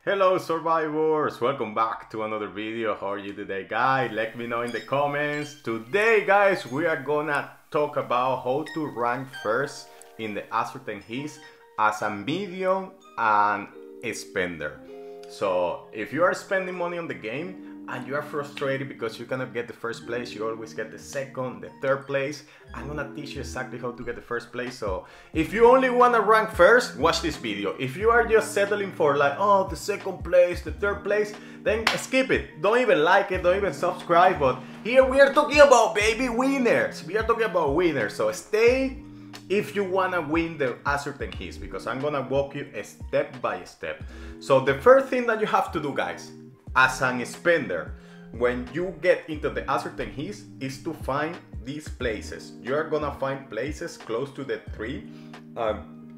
Hello survivors, welcome back to another video. How are you today, guys? Let me know in the comments. Today, guys, we are gonna talk about how to rank first in the Azurtane Heist as a medium and a spender. So if you are spending money on the game and you are frustrated because you cannot get the first place, you always get the second, the third place. I'm gonna teach you exactly how to get the first place. So if you only wanna rank first, watch this video. If you are just settling for like, oh, the second place, the third place, then skip it. Don't even like it, don't even subscribe. But here we are talking about, baby, winners. We are talking about winners. So stay if you wanna win the Azurtane Heist, because I'm gonna walk you step by step. So the first thing that you have to do, guys, as an spender, when you get into the Azurtane Heist, is to find these places. You're gonna find places close to the 3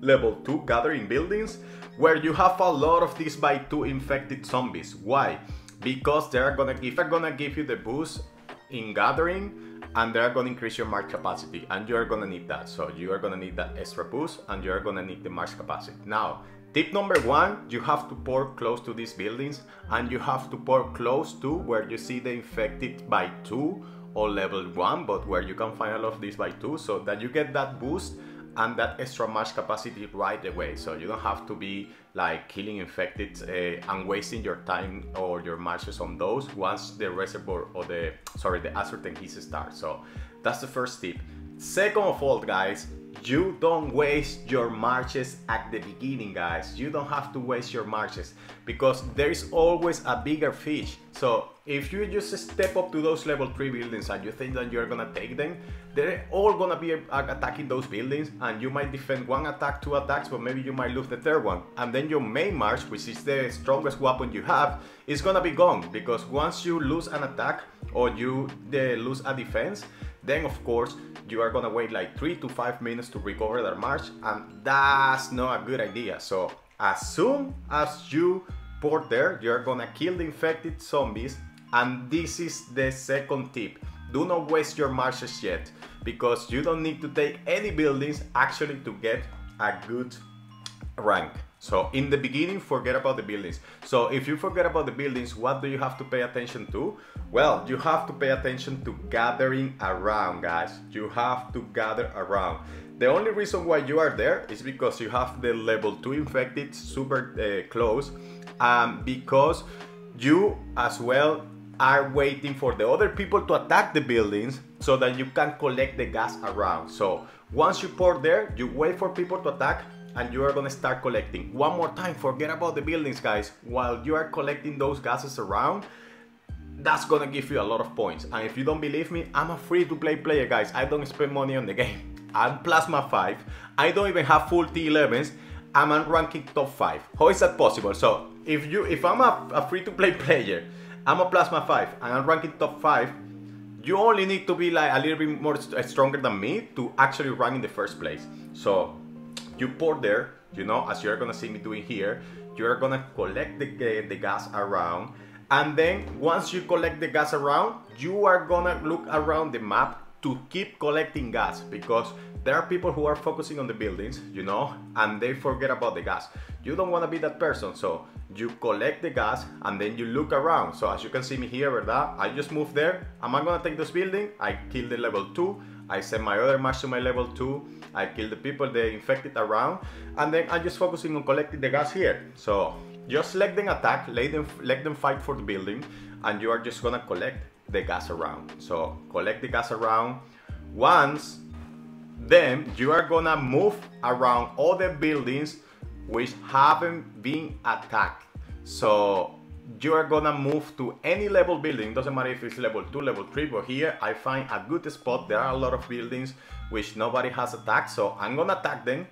level 2 gathering buildings where you have a lot of these by 2 infected zombies. Why? Because they're gonna give you the boost in gathering, and they're gonna increase your march capacity, and you're gonna need that. So you are gonna need that extra boost, and you're gonna need the march capacity. Now, tip number 1, you have to pour close to these buildings, and you have to pour close to where you see the infected by 2 or level 1, but where you can find a lot of these by 2, so that you get that boost and that extra march capacity right away. So you don't have to be like killing infected and wasting your time or your marches on those once the reservoir or the Azurtane Heist starts. So that's the first tip. Second of all, guys, you don't waste your marches at the beginning, guys. You don't have to waste your marches because there is always a bigger fish. So if you just step up to those level 3 buildings and you think that you're gonna take them, they're all gonna be attacking those buildings, and you might defend 1 attack, 2 attacks, but maybe you might lose the 3rd one. And then your main march, which is the strongest weapon you have, is gonna be gone, because once you lose an attack or you lose a defense, then of course you are gonna wait like 3 to 5 minutes to recover that march, and that's not a good idea. So as soon as you port there, you're gonna kill the infected zombies. And this is the second tip: do not waste your marches yet, because you don't need to take any buildings actually to get a good rank. So in the beginning, forget about the buildings. So if you forget about the buildings, what do you have to pay attention to? Well, you have to pay attention to gathering around, guys. You have to gather around. The only reason why you are there is because you have the level 2 infected super close, because you as well are waiting for the other people to attack the buildings so that you can collect the gas around. So once you pour there, you wait for people to attack, and you are gonna start collecting. One more time, forget about the buildings, guys. While you are collecting those gases around, that's gonna give you a lot of points. And if you don't believe me, I'm a free-to-play player, guys. I don't spend money on the game. I'm Plasma 5. I don't even have full T11s. I'm on ranking top 5. How is that possible? So if I'm a free-to-play player, I'm a Plasma 5 and I'm ranking top 5, you only need to be like a little bit more stronger than me to actually rank in the first place. So you pour there, you know, as you're gonna see me doing here, you're gonna collect the gas around, and then once you collect the gas around, you are gonna look around the map to keep collecting gas, because there are people who are focusing on the buildings, you know, and they forget about the gas. You don't want to be that person, so you collect the gas and then you look around. So as you can see me here, ¿verdad? I just moved there. Am I gonna take this building? I kill the level 2. I send my other march to my level 2. I kill the people, they infected around, and then I'm just focusing on collecting the gas here. So just let them attack, let them fight for the building, and you are just gonna collect the gas around. So collect the gas around. Once then you are gonna move around all the buildings which haven't been attacked. So you are gonna move to any level building, doesn't matter if it's level 2, level 3, but here I find a good spot. There are a lot of buildings which nobody has attacked, so I'm gonna attack them.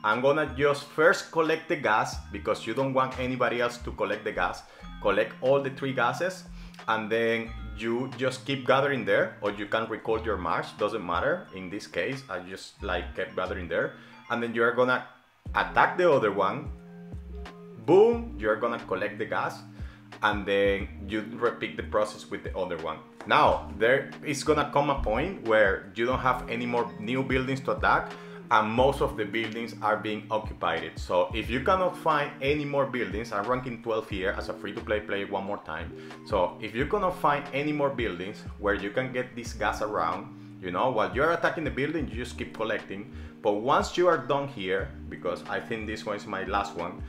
I'm gonna just first collect the gas, because you don't want anybody else to collect the gas. Collect all the 3 gases, and then you just keep gathering there, or you can record your march, doesn't matter. In this case, I just like kept gathering there, and then you're gonna attack the other one. Boom, you're gonna collect the gas, and then you repeat the process with the other one. Now, there is gonna come a point where you don't have any more new buildings to attack, and most of the buildings are being occupied. So if you cannot find any more buildings, I'm ranking 12 here as a free-to-play player one more time. So if you cannot find any more buildings where you can get this gas around, you know, while you're attacking the building, you just keep collecting. But once you are done here, because I think this one is my last one,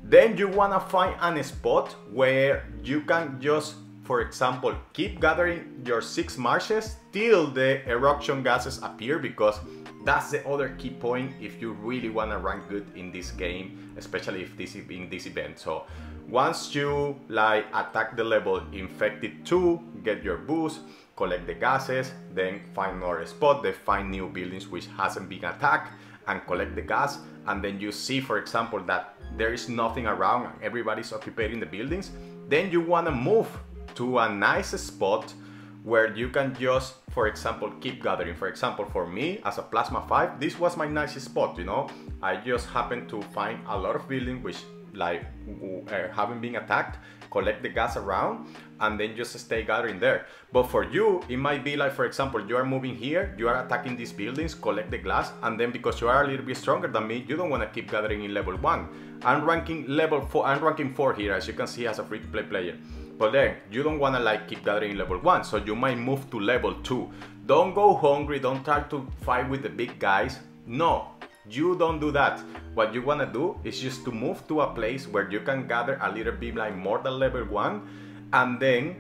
then you wanna find a spot where you can just, for example, keep gathering your 6 marshes till the eruption gases appear, because that's the other key point if you really want to rank good in this game, especially if this is in this event. So once you like attack the level infected 2, get your boost, collect the gases, then find another spot, then find new buildings which hasn't been attacked and collect the gas, and then you see, for example, that there is nothing around and everybody's occupying the buildings, then you want to move to a nice spot where you can just, for example, keep gathering. For example, for me as a plasma 5, this was my nice spot, you know. I just happened to find a lot of buildings which like haven't been attacked, collect the gas around, and then just stay gathering there. But for you, it might be like, for example, you are moving here, you are attacking these buildings, collect the glass, and then because you are a little bit stronger than me, you don't want to keep gathering in level 1. I'm ranking level 4, I'm ranking 4 here, as you can see, as a free-to-play player. But then you don't want to like keep gathering in level 1, so you might move to level 2. Don't go hungry, don't try to fight with the big guys. No, you don't do that. What you want to do is just to move to a place where you can gather a little bit like more than level 1, and then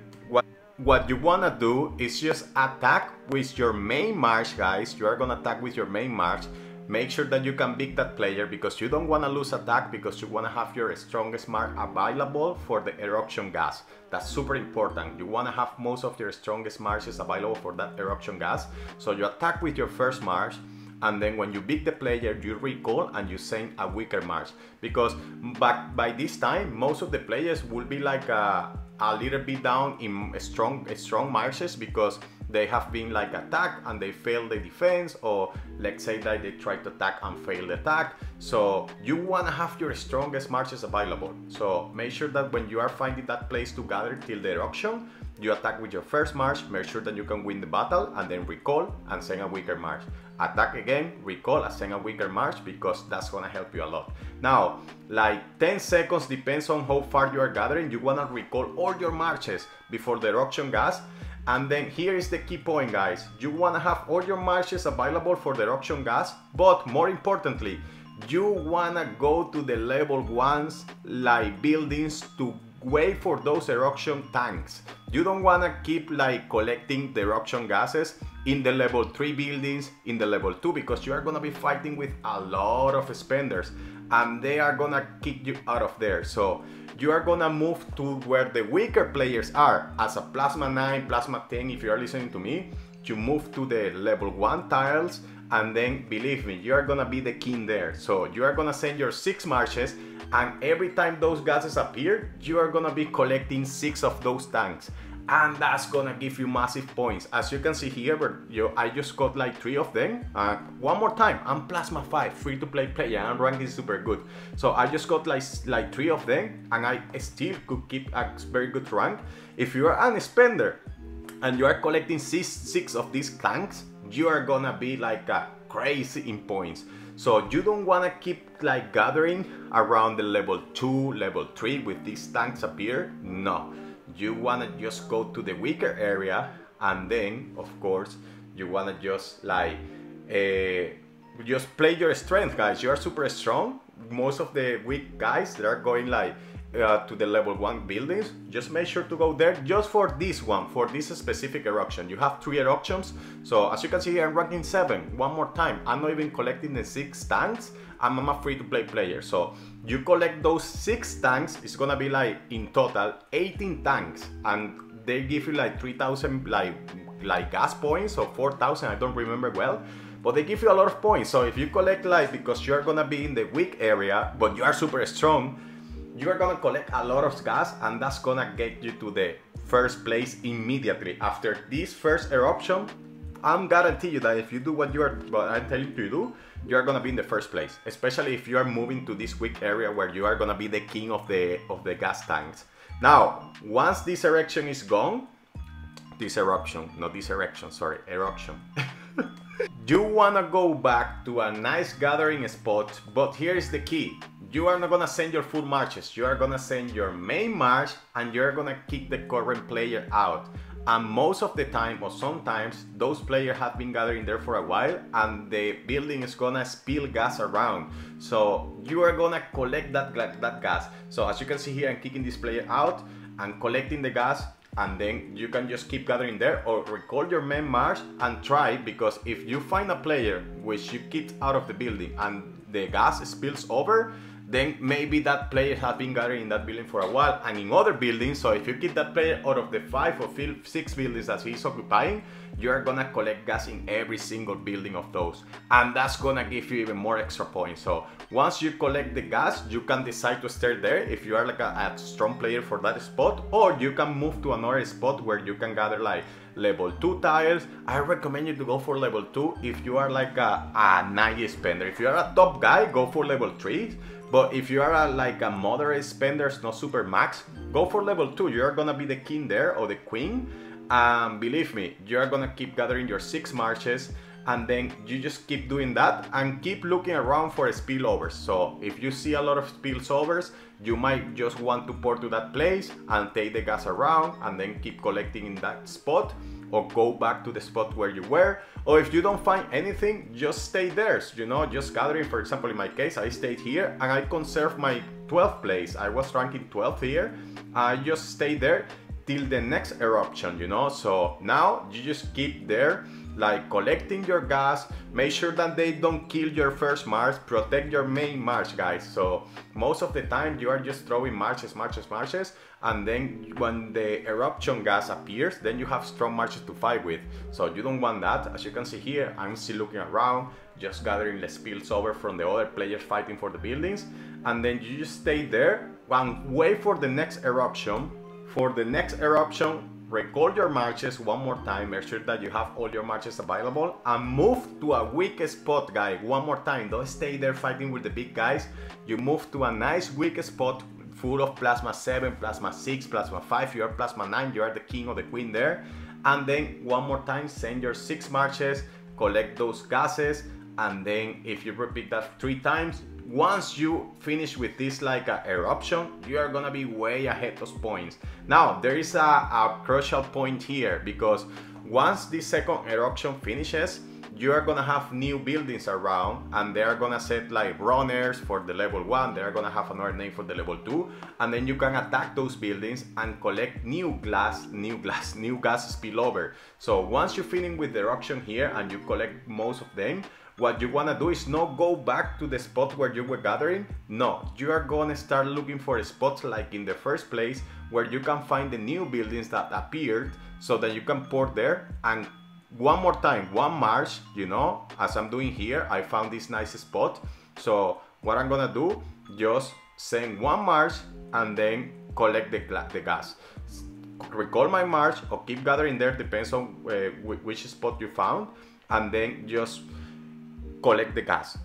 what you want to do is just attack with your main march, guys. You are going to attack with your main march. Make sure that you can beat that player, because you don't want to lose attack, because you want to have your strongest march available for the eruption gas. That's super important. You want to have most of your strongest marches available for that eruption gas. So you attack with your first march, and then when you beat the player, you recall and you send a weaker march, because by this time most of the players will be like a little bit down in strong marches, because they have been like attacked and they failed the defense, or let's say that they tried to attack and failed the attack. So you want to have your strongest marches available. So make sure that when you are finding that place to gather till the eruption, you attack with your first march, make sure that you can win the battle, and then recall and send a weaker march. Attack again, recall and send a weaker march, because that's gonna help you a lot. Now, like 10 seconds, depends on how far you are gathering, you wanna recall all your marches before the eruption gas. And then here is the key point, guys. You wanna have all your marches available for the eruption gas, but more importantly, you wanna go to the level 1's like buildings to wait for those eruption tanks. You don't wanna keep like collecting the eruption gases in the level 3 buildings, in the level 2, because you are gonna be fighting with a lot of spenders and they are gonna kick you out of there. So you are gonna move to where the weaker players are. As a plasma 9, plasma 10, if you are listening to me, you move to the level 1 tiles, and then believe me, you are gonna be the king there. So you are gonna send your 6 marches, and every time those gases appear, you are gonna be collecting 6 of those tanks, and that's gonna give you massive points. As you can see here, I just got like 3 of them. One more time, I'm plasma 5, free to play player, and ranking super good. So I just got like 3 of them, and I still could keep a very good rank. If you are an spender and you are collecting 6 of these tanks, you are gonna be like crazy in points. So you don't wanna keep like gathering around the level 2, level 3 with these tanks appear. No, you wanna just go to the weaker area, and then of course you wanna just like just play your strength, guys. You are super strong. Most of the weak guys that are going like to the level 1 buildings, just make sure to go there just for this one, for this specific eruption. You have 3 eruptions, so as you can see here, I'm ranking 7. One more time, I'm not even collecting the 6 tanks, I'm a free to play player. So you collect those 6 tanks, it's gonna be like in total 18 tanks, and they give you like 3,000 like gas points, or 4,000, I don't remember well, but they give you a lot of points. So if you collect like, because you're gonna be in the weak area but you are super strong, you are gonna collect a lot of gas, and that's gonna get you to the first place immediately. After this first eruption, I'm guarantee you that if you do what I'm telling you to do, you are gonna be in the first place. Especially if you are moving to this weak area where you are gonna be the king of the gas tanks. Now, once this eruption is gone, eruption. You wanna go back to a nice gathering spot, but here is the key. You are not gonna send your full marches, you are gonna send your main march and you're gonna kick the current player out. And most of the time, or sometimes, those players have been gathering there for a while and the building is gonna spill gas around. So you are gonna collect that gas. So as you can see here, I'm kicking this player out and collecting the gas, and then you can just keep gathering there or recall your main march and try, because if you find a player which you kicked out of the building and the gas spills over, then maybe that player has been gathering in that building for a while and in other buildings. So if you keep that player out of the 5 or 6 buildings that he's occupying, you're gonna collect gas in every single building of those, and that's gonna give you even more extra points. So once you collect the gas, you can decide to stay there if you are like a strong player for that spot, or you can move to another spot where you can gather like level 2 tiles. I recommend you to go for level 2 if you are like a 90 spender. If you are a top guy, go for level 3. But if you are like a moderate spender, not super max, go for level 2. You're gonna be the king there or the queen. Believe me, you're gonna keep gathering your 6 marches, and then you just keep doing that and keep looking around for spillovers. So if you see a lot of spillovers, you might just want to pour to that place and take the gas around and then keep collecting in that spot, or go back to the spot where you were. Or if you don't find anything, just stay there, you know, just gathering. For example, in my case, I stayed here and I conserved my 12th place. I was ranking 12th here. I just stayed there till the next eruption, you know. So now you just keep there, like collecting your gas. Make sure that they don't kill your first march. Protect your main march, guys. So most of the time you are just throwing marches, and then when the eruption gas appears, then you have strong marches to fight with. So you don't want that. As you can see here, I'm still looking around, just gathering the spills over from the other players fighting for the buildings, and then you just stay there and wait for the next eruption. For the next eruption, recall your marches one more time, make sure that you have all your marches available, and move to a weak spot, guys, one more time. Don't stay there fighting with the big guys. You move to a nice weak spot full of plasma 7, plasma 6, plasma 5, you are plasma 9, you are the king or the queen there. And then one more time, send your 6 marches, collect those gases, and then if you repeat that 3 times, once you finish with this like a eruption, you are gonna be way ahead of points. Now there is a crucial point here, because once the second eruption finishes, you are gonna have new buildings around, and they are gonna set like runners for the level 1, they are gonna have another name for the level 2, and then you can attack those buildings and collect new gas spillover. So once you finish with the eruption here and you collect most of them, what you want to do is not go back to the spot where you were gathering. No, you are going to start looking for spots like in the first place where you can find the new buildings that appeared, so that you can port there and one more time, one march, you know, as I'm doing here. I found this nice spot. So what I'm going to do, just send one march and then collect the gas. Recall my march or keep gathering there, depends on which spot you found, and then just collect the gas.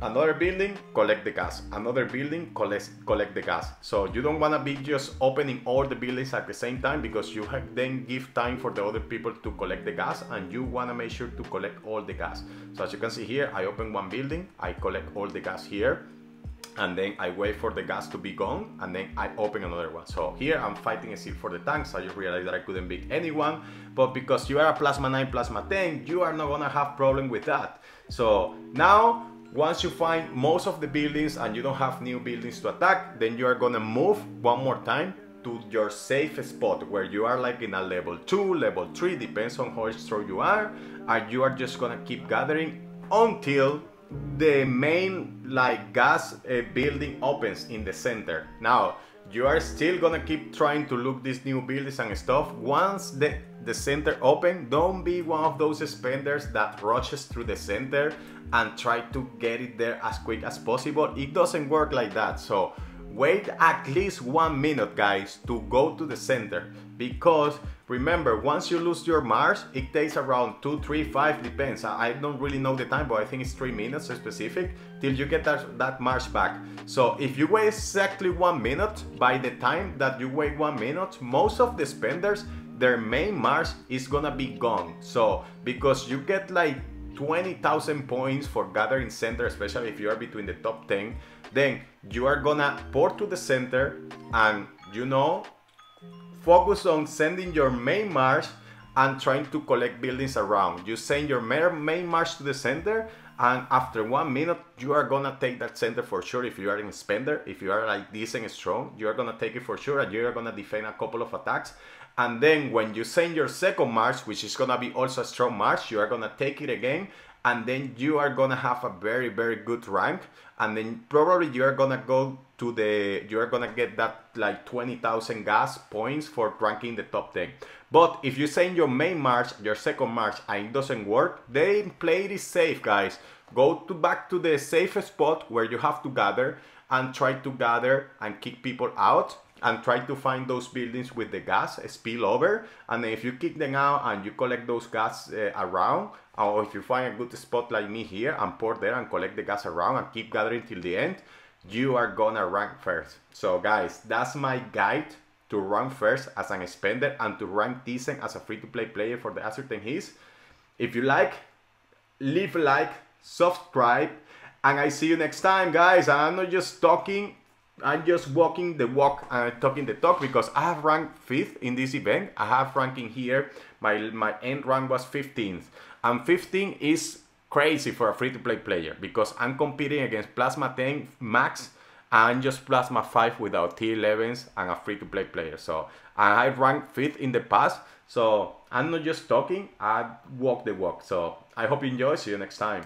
Another building, collect the gas. Another building, collect the gas. So you don't want to be just opening all the buildings at the same time, because you then give time for the other people to collect the gas, and you want to make sure to collect all the gas. So as you can see here, I open one building, I collect all the gas here, and then I wait for the gas to be gone, and then I open another one. So here I'm fighting a seal for the tanks. I just realized that I couldn't beat anyone, but because you are a plasma 9, plasma 10, you are not gonna have problem with that. So now, once you find most of the buildings and you don't have new buildings to attack, then you are gonna move one more time to your safe spot where you are like in a level 2, level 3, depends on how strong you are, and you are just gonna keep gathering until the main like gas building opens in the center. Now you are still gonna keep trying to look these new buildings and stuff. Once the center open, don't be one of those spenders that rushes through the center and try to get it there as quick as possible. It doesn't work like that. So wait at least 1 minute, guys, to go to the center, because remember, once you lose your march, it takes around 2, 3, 5, depends. I don't really know the time, but I think it's 3 minutes specific till you get that march back. So if you wait exactly 1 minute, by the time that you wait 1 minute, most of the spenders their main march is gonna be gone. So because you get like 20,000 points for gathering center, especially if you are between the top 10, then you are gonna port to the center and, you know, focus on sending your main march and trying to collect buildings around. You send your main march to the center, and after 1 minute you are gonna take that center for sure. If you are in spender, if you are like decent strong, you are gonna take it for sure, and you are gonna defend a couple of attacks. And then when you send your second march, which is gonna be also a strong march, you are gonna take it again, and then you are gonna have a very, very good rank. And then probably you are gonna go to you are gonna get that like 20,000 gas points for ranking the top 10. But if you send your main march, your second march, and it doesn't work, then play it safe, guys. Go back to the safe spot where you have to gather, and try to gather and kick people out, and try to find those buildings with the gas spill over. And then if you kick them out and you collect those gas around, or if you find a good spot like me here and port there and collect the gas around and keep gathering till the end, you are gonna rank first. So guys, that's my guide to rank first as an spender and to rank decent as a free-to-play player for the Azurtane Heist. If you like, leave a like, subscribe, and I see you next time, guys. And I'm not just talking, I'm just walking the walk and talking the talk, because I have ranked 5th in this event. I have ranking here, my end rank was 15th, and 15 is crazy for a free-to-play player, because I'm competing against Plasma 10 max, and I'm just Plasma 5 without T11s and a free-to-play player. So I ranked 5th in the past, so I'm not just talking, I walk the walk. So I hope you enjoy, see you next time.